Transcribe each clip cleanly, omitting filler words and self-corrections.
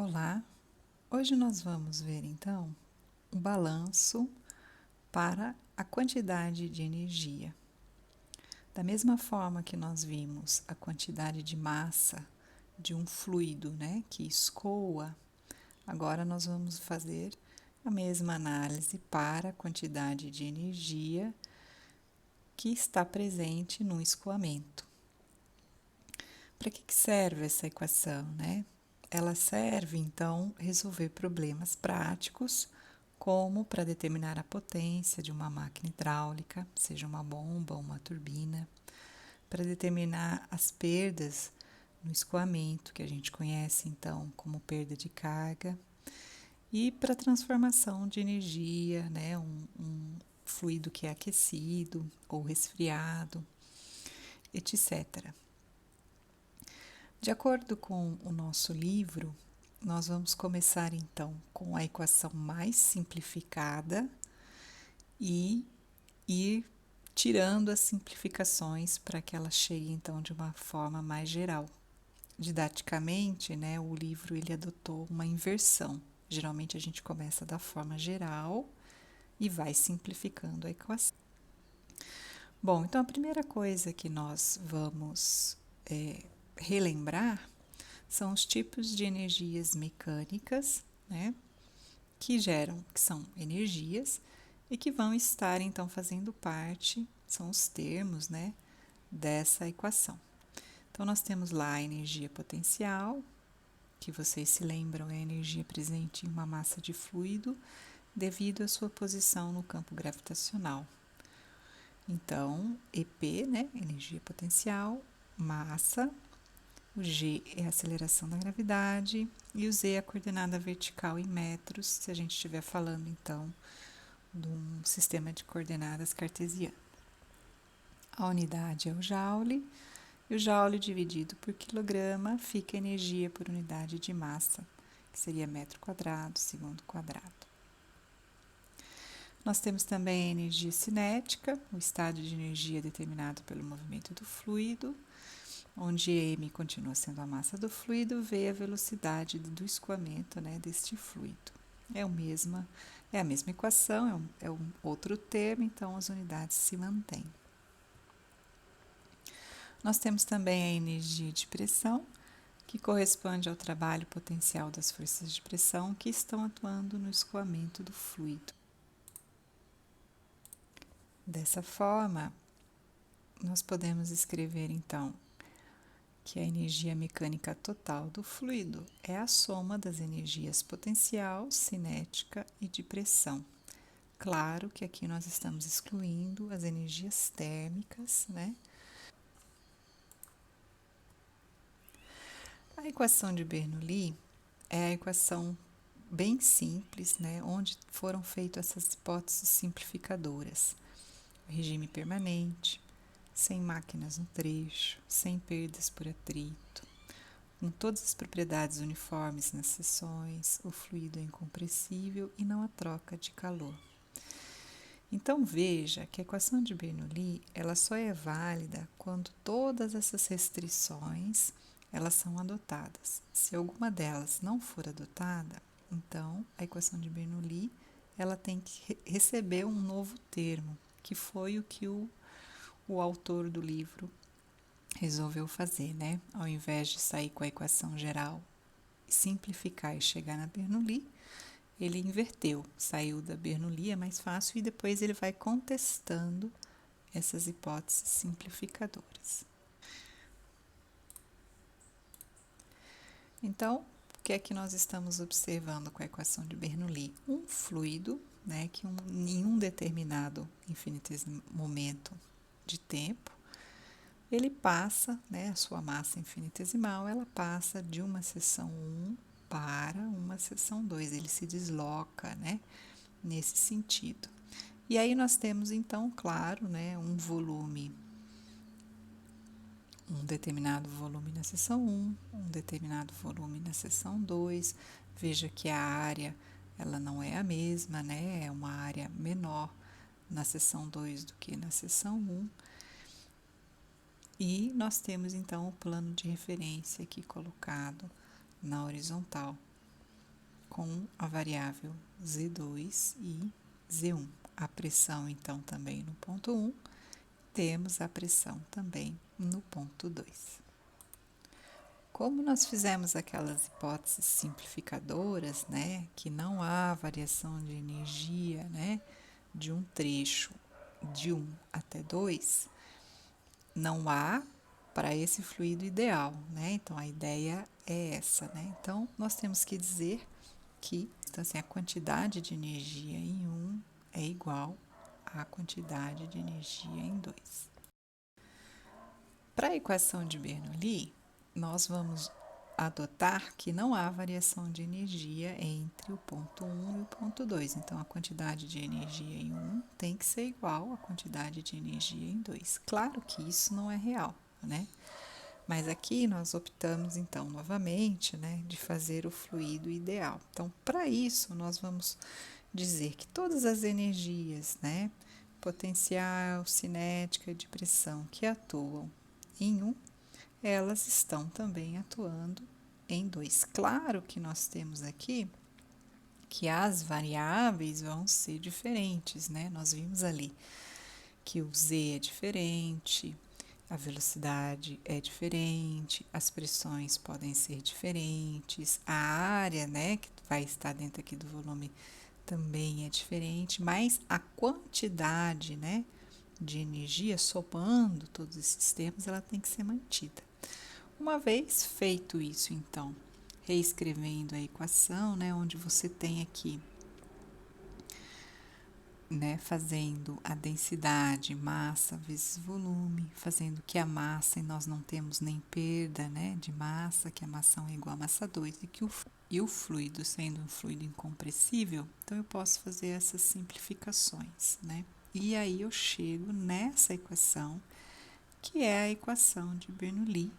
Olá, hoje nós vamos ver então um balanço para a quantidade de energia. Da mesma forma que nós vimos a quantidade de massa de um fluido, que escoa, agora nós vamos fazer a mesma análise para a quantidade de energia que está presente no escoamento. Para que serve essa equação, Ela serve, então, resolver problemas práticos, como para determinar a potência de uma máquina hidráulica, seja uma bomba ou uma turbina, para determinar as perdas no escoamento, que a gente conhece, então, como perda de carga, e para a transformação de energia, um fluido que é aquecido ou resfriado, etc. De acordo com o nosso livro, nós vamos começar então com a equação mais simplificada e ir tirando as simplificações para que ela chegue então de uma forma mais geral. Didaticamente, o livro ele adotou uma inversão. Geralmente a gente começa da forma geral e vai simplificando a equação. Bom, então a primeira coisa que nós vamos relembrar são os tipos de energias mecânicas, que são energias e que vão estar então fazendo parte, são os termos, dessa equação. Então nós temos lá a energia potencial, que vocês se lembram é a energia presente em uma massa de fluido devido à sua posição no campo gravitacional. Então, EP, energia potencial, massa, o G é a aceleração da gravidade e o Z é a coordenada vertical em metros, se a gente estiver falando, então, de um sistema de coordenadas cartesiano. A unidade é o joule, e o joule dividido por quilograma fica energia por unidade de massa, que seria metro quadrado, segundo quadrado. Nós temos também a energia cinética, o estado de energia determinado pelo movimento do fluido, onde M continua sendo a massa do fluido, V a velocidade do escoamento deste fluido. É a mesma equação, é um outro termo, então as unidades se mantêm. Nós temos também a energia de pressão, que corresponde ao trabalho potencial das forças de pressão que estão atuando no escoamento do fluido. Dessa forma, nós podemos escrever então que a energia mecânica total do fluido é a soma das energias potencial, cinética e de pressão. Claro que aqui nós estamos excluindo as energias térmicas, A equação de Bernoulli é a equação bem simples, onde foram feitas essas hipóteses simplificadoras. Regime permanente, sem máquinas no trecho, sem perdas por atrito, com todas as propriedades uniformes nas seções, o fluido é incompressível e não há troca de calor. Então veja que a equação de Bernoulli ela só é válida quando todas essas restrições elas são adotadas. Se alguma delas não for adotada, então a equação de Bernoulli ela tem que receber um novo termo, que foi o que o autor do livro resolveu fazer, Ao invés de sair com a equação geral, simplificar e chegar na Bernoulli, ele inverteu, saiu da Bernoulli, é mais fácil, e depois ele vai contestando essas hipóteses simplificadoras. Então, o que é que nós estamos observando com a equação de Bernoulli? Um fluido, que em um determinado infinitesimal momento de tempo, ele passa, a sua massa infinitesimal, ela passa de uma seção 1 para uma seção 2, ele se desloca, nesse sentido. E aí nós temos, então, claro, um volume, um determinado volume na seção 1, um determinado volume na seção 2. Veja que a área, ela não é a mesma, É uma área menor na seção 2 do que na seção 1. E nós temos, então, o plano de referência aqui colocado na horizontal. com a variável Z2 e Z1. A pressão, então, também no ponto 1, temos a pressão também no ponto 2. Como nós fizemos aquelas hipóteses simplificadoras, né, que não há variação de energia, né, de um trecho de 1 até 2, não há para esse fluido ideal, né? Então, a ideia é essa, né? Então, nós temos que dizer que, então, assim, a quantidade de energia em 1 é igual à quantidade de energia em 2. Para a equação de Bernoulli, nós vamos adotar que não há variação de energia entre o ponto 1 e o ponto 2. Então, a quantidade de energia em 1 tem que ser igual à quantidade de energia em 2. Claro que isso não é real, né? Mas aqui nós optamos, então, novamente, né, de fazer o fluido ideal. Então, para isso, nós vamos dizer que todas as energias, né, potencial, cinética e de pressão que atuam em 1, elas estão também atuando em 2. Claro que nós temos aqui que as variáveis vão ser diferentes, né? Nós vimos ali que o Z é diferente, a velocidade é diferente, as pressões podem ser diferentes, a área, né, que vai estar dentro aqui do volume também é diferente, mas a quantidade, né, de energia, somando todos esses termos, ela tem que ser mantida. Uma vez feito isso, então, reescrevendo a equação, né, onde você tem aqui, né, fazendo a densidade, massa vezes volume, fazendo que a massa, e nós não temos nem perda, né, de massa, que a massa 1 é igual a massa 2, e o fluido sendo um fluido incompressível, então eu posso fazer essas simplificações, né? E aí eu chego nessa equação, que é a equação de Bernoulli,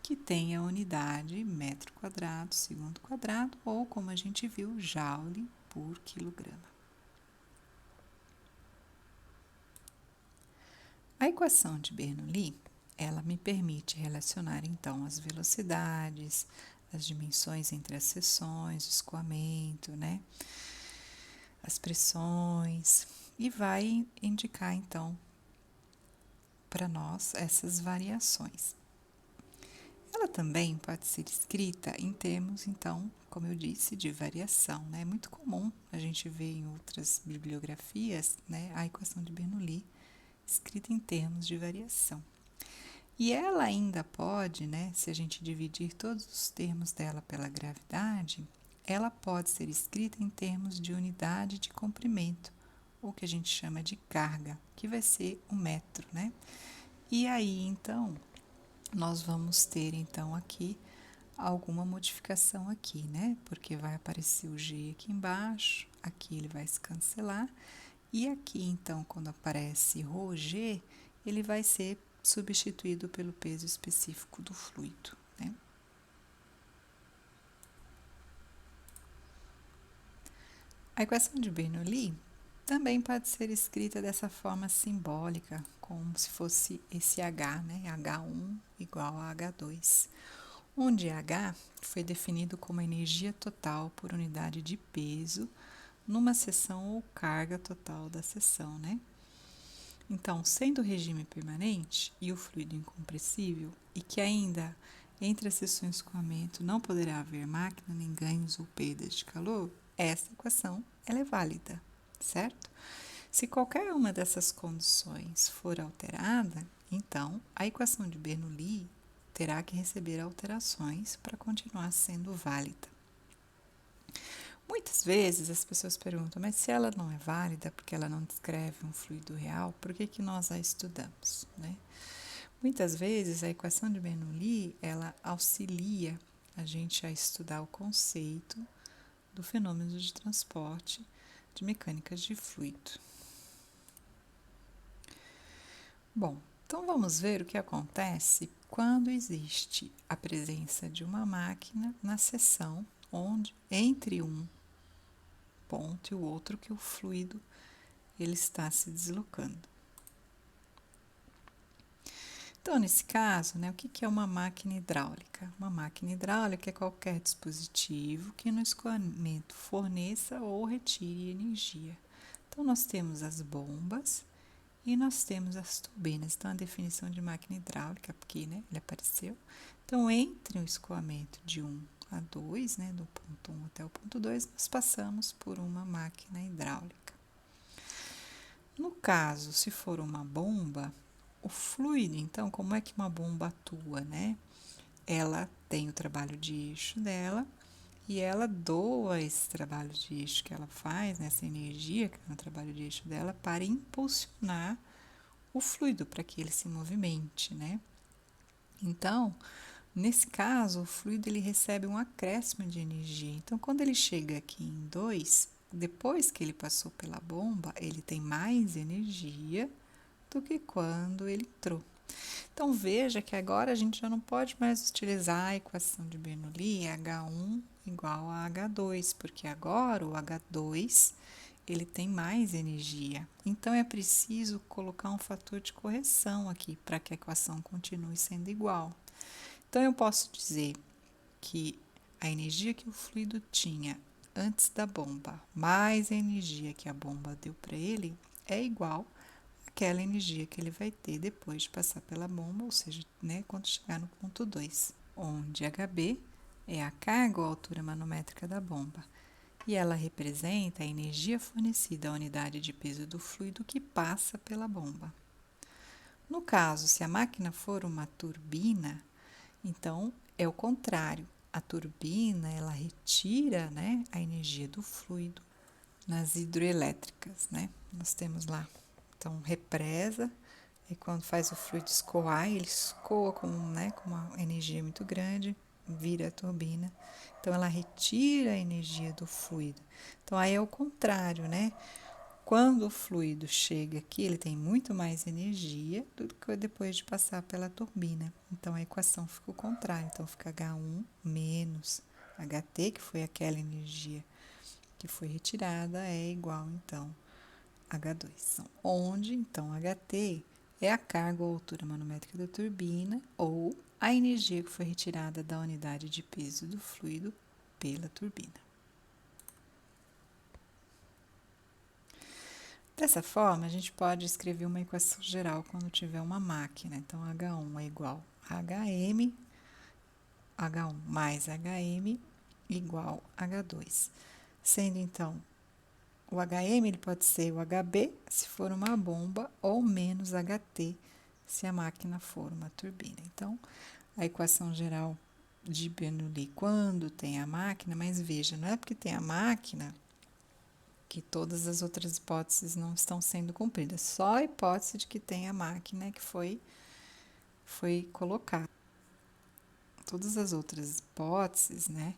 que tem a unidade metro quadrado, segundo quadrado, ou como a gente viu, joule por quilograma. A equação de Bernoulli, ela me permite relacionar então as velocidades, as dimensões entre as seções, o escoamento, né? As pressões, e vai indicar então para nós essas variações. Ela também pode ser escrita em termos, então, como eu disse, de variação, né? É muito comum a gente ver em outras bibliografias, né, a equação de Bernoulli escrita em termos de variação. E ela ainda pode, né, se a gente dividir todos os termos dela pela gravidade, ela pode ser escrita em termos de unidade de comprimento, ou que a gente chama de carga, que vai ser o metro, né? E aí, então, nós vamos ter, então, aqui alguma modificação aqui, né? Porque vai aparecer o G aqui embaixo, aqui ele vai se cancelar, e aqui, então, quando aparece ρg, ele vai ser substituído pelo peso específico do fluido, né? A equação de Bernoulli também pode ser escrita dessa forma simbólica, como se fosse esse H, né? H1 igual a H2, onde H foi definido como a energia total por unidade de peso numa seção ou carga total da seção, né? Então, sendo o regime permanente e o fluido incompressível, e que ainda entre as seções de escoamento não poderá haver máquina, nem ganhos ou perdas de calor, essa equação ela é válida, certo? Se qualquer uma dessas condições for alterada, então a equação de Bernoulli terá que receber alterações para continuar sendo válida. Muitas vezes as pessoas perguntam, mas se ela não é válida porque ela não descreve um fluido real, por que que nós a estudamos, né? Muitas vezes a equação de Bernoulli, ela auxilia a gente a estudar o conceito do fenômeno de transporte de mecânicas de fluido. Bom, então vamos ver o que acontece quando existe a presença de uma máquina na seção onde entre um ponto e o outro que o fluido ele está se deslocando. Então, nesse caso, né, o que é uma máquina hidráulica? Uma máquina hidráulica é qualquer dispositivo que no escoamento forneça ou retire energia. Então, nós temos as bombas e nós temos as turbinas. Então, a definição de máquina hidráulica, porque né, ele apareceu. Então, entre o escoamento de 1 a 2, né, do ponto 1 até o ponto 2, nós passamos por uma máquina hidráulica. No caso, se for uma bomba, o fluido, então, como é que uma bomba atua, né? Ela tem o trabalho de eixo dela e ela doa esse trabalho de eixo que ela faz, né, essa energia que é no trabalho de eixo dela, para impulsionar o fluido para que ele se movimente, né? Então, nesse caso, o fluido ele recebe um acréscimo de energia. Então, quando ele chega aqui em 2, depois que ele passou pela bomba, ele tem mais energia do que quando ele entrou. Então, veja que agora a gente já não pode mais utilizar a equação de Bernoulli, H1 igual a H2, porque agora o H2 ele tem mais energia. Então, é preciso colocar um fator de correção aqui para que a equação continue sendo igual. Então, eu posso dizer que a energia que o fluido tinha antes da bomba, mais a energia que a bomba deu para ele, é igual àquela energia que ele vai ter depois de passar pela bomba, ou seja, né, quando chegar no ponto 2, onde HB é a carga ou altura manométrica da bomba, e ela representa a energia fornecida à unidade de peso do fluido que passa pela bomba. No caso, se a máquina for uma turbina, então é o contrário. A turbina, ela retira, né, a energia do fluido nas hidroelétricas, né? Nós temos lá, então, represa, e quando faz o fluido escoar, ele escoa né, com uma energia muito grande, vira a turbina. Então, ela retira a energia do fluido. Então, aí é o contrário, né? Quando o fluido chega aqui, ele tem muito mais energia do que depois de passar pela turbina. Então, a equação fica o contrário. Então, fica H1 menos HT, que foi aquela energia que foi retirada, é igual, então, H2. Onde, então, HT é a carga ou altura manométrica da turbina ou a energia que foi retirada da unidade de peso do fluido pela turbina. Dessa forma, a gente pode escrever uma equação geral quando tiver uma máquina. Então, H1 é igual a HM, H1 mais HM igual a H2. Sendo, então, o HM ele pode ser o HB, se for uma bomba, ou menos HT, se a máquina for uma turbina. Então, a equação geral de Bernoulli, quando tem a máquina, mas veja, não é porque tem a máquina que todas as outras hipóteses não estão sendo cumpridas. Só a hipótese de que tem a máquina que foi colocada. Todas as outras hipóteses, né,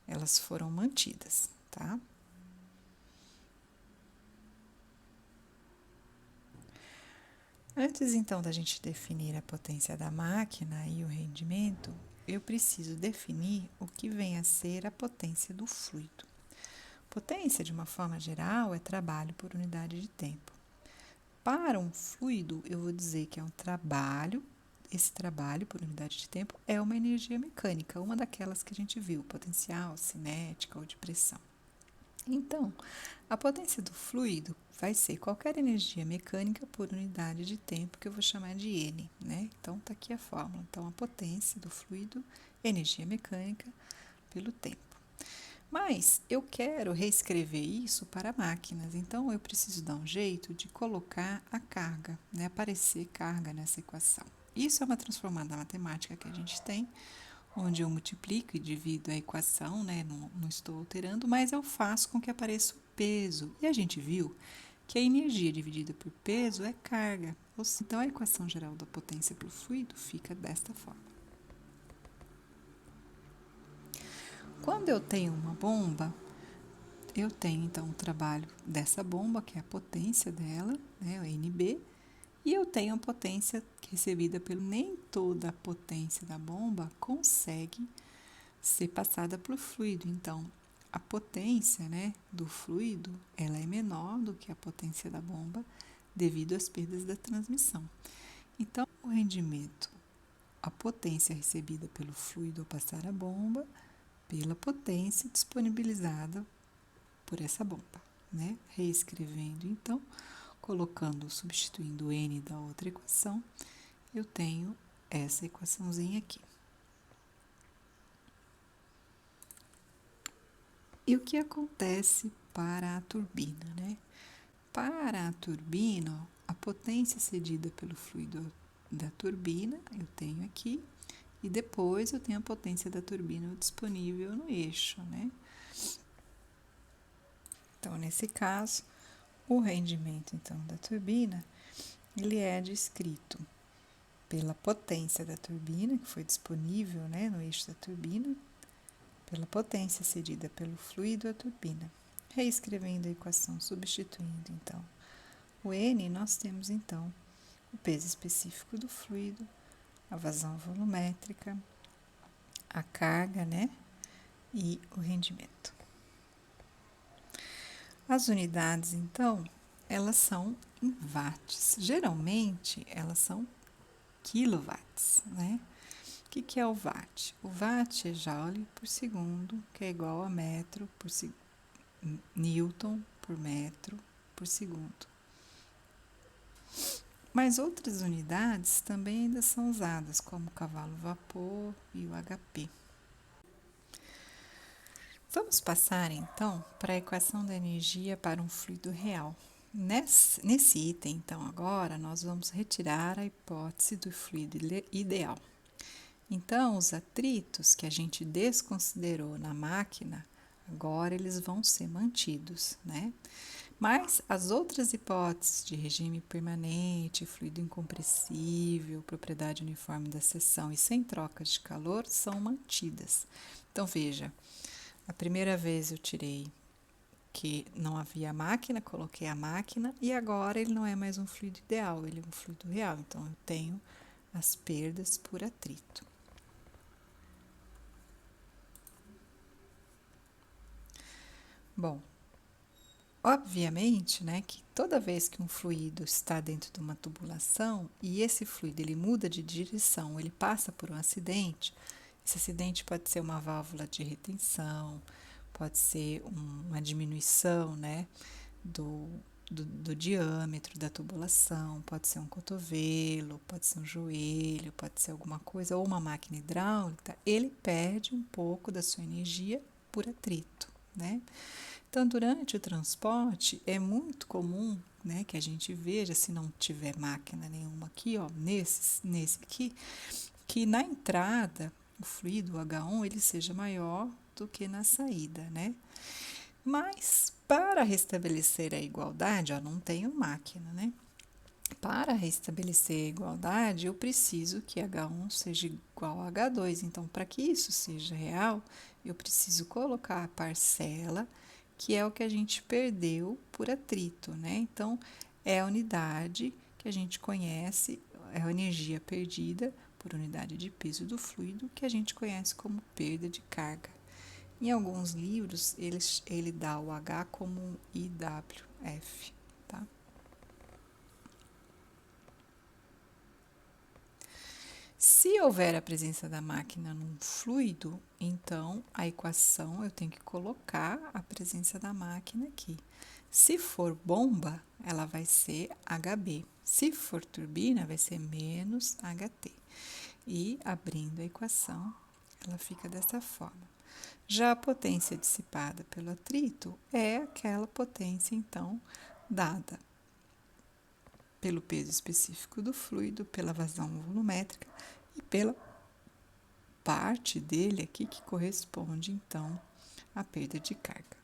elas foram mantidas, tá? Antes, então, da gente definir a potência da máquina e o rendimento, eu preciso definir o que vem a ser a potência do fluido. Potência, de uma forma geral, é trabalho por unidade de tempo. Para um fluido, eu vou dizer que é um trabalho, esse trabalho por unidade de tempo é uma energia mecânica, uma daquelas que a gente viu, potencial, cinética ou de pressão. Então, a potência do fluido vai ser qualquer energia mecânica por unidade de tempo, que eu vou chamar de N, né? Então, tá aqui a fórmula. Então, a potência do fluido, energia mecânica pelo tempo. Mas eu quero reescrever isso para máquinas, então eu preciso dar um jeito de colocar a carga, né? Aparecer carga nessa equação. Isso é uma transformada matemática que a gente tem, onde eu multiplico e divido a equação, né? Não estou alterando, mas eu faço com que apareça o peso. E a gente viu que a energia dividida por peso é carga. Então, a equação geral da potência para o fluido fica desta forma. Quando eu tenho uma bomba, eu tenho então o trabalho dessa bomba, que é a potência dela, né, o NB, e eu tenho a potência recebida pelo. Nem toda a potência da bomba consegue ser passada para o fluido. Então, a potência, né, do fluido, ela é menor do que a potência da bomba devido às perdas da transmissão. Então, o rendimento, a potência recebida pelo fluido ao passar a bomba, pela potência disponibilizada por essa bomba, né? Reescrevendo, então, substituindo o N da outra equação, eu tenho essa equaçãozinha aqui. E o que acontece para a turbina, né? Para a turbina, a potência cedida pelo fluido da turbina, eu tenho aqui, e depois eu tenho a potência da turbina disponível no eixo, né? Então, nesse caso, o rendimento, então, da turbina, ele é descrito pela potência da turbina, que foi disponível, né, no eixo da turbina, pela potência cedida pelo fluido à turbina. Reescrevendo a equação, substituindo, então, o N, nós temos, então, o peso específico do fluido, a vazão volumétrica, a carga, né, e o rendimento. As unidades, então, elas são em watts. Geralmente, elas são quilowatts, né? O que é o watt? O watt é joule por segundo, que é igual a metro por newton por metro por segundo. Mas outras unidades também ainda são usadas, como o cavalo-vapor e o HP. Vamos passar, então, para a equação da energia para um fluido real. Nesse item, então, agora, nós vamos retirar a hipótese do fluido ideal. Então, os atritos que a gente desconsiderou na máquina, agora eles vão ser mantidos, né? Mas as outras hipóteses de regime permanente, fluido incompressível, propriedade uniforme da seção e sem trocas de calor são mantidas. Então, veja, a primeira vez eu tirei que não havia máquina, coloquei a máquina e agora ele não é mais um fluido ideal, ele é um fluido real. Então, eu tenho as perdas por atrito. Bom, obviamente, né, que toda vez que um fluido está dentro de uma tubulação e esse fluido ele muda de direção, ele passa por um acidente, esse acidente pode ser uma válvula de retenção, pode ser uma diminuição, né, do diâmetro da tubulação, pode ser um cotovelo, pode ser um joelho, pode ser alguma coisa, ou uma máquina hidráulica, ele perde um pouco da sua energia por atrito, né? Então, durante o transporte, é muito comum, né, que a gente veja, se não tiver máquina nenhuma aqui, ó, nesse aqui, que na entrada, o fluido, o H1, ele seja maior do que na saída, né? Mas, para restabelecer a igualdade, ó, não tenho máquina, né? Para restabelecer a igualdade, eu preciso que H1 seja igual a H2. Então, para que isso seja real, eu preciso colocar a parcela, que é o que a gente perdeu por atrito, né? Então, é a unidade que a gente conhece, é a energia perdida por unidade de peso do fluido, que a gente conhece como perda de carga. Em alguns livros, ele dá o H como um IWF, tá? Se houver a presença da máquina num fluido, então a equação eu tenho que colocar a presença da máquina aqui. Se for bomba, ela vai ser HB. Se for turbina, vai ser menos HT. E abrindo a equação, ela fica dessa forma. Já a potência dissipada pelo atrito é aquela potência, então, dada pelo peso específico do fluido, pela vazão volumétrica e pela parte dele aqui que corresponde, então, à perda de carga.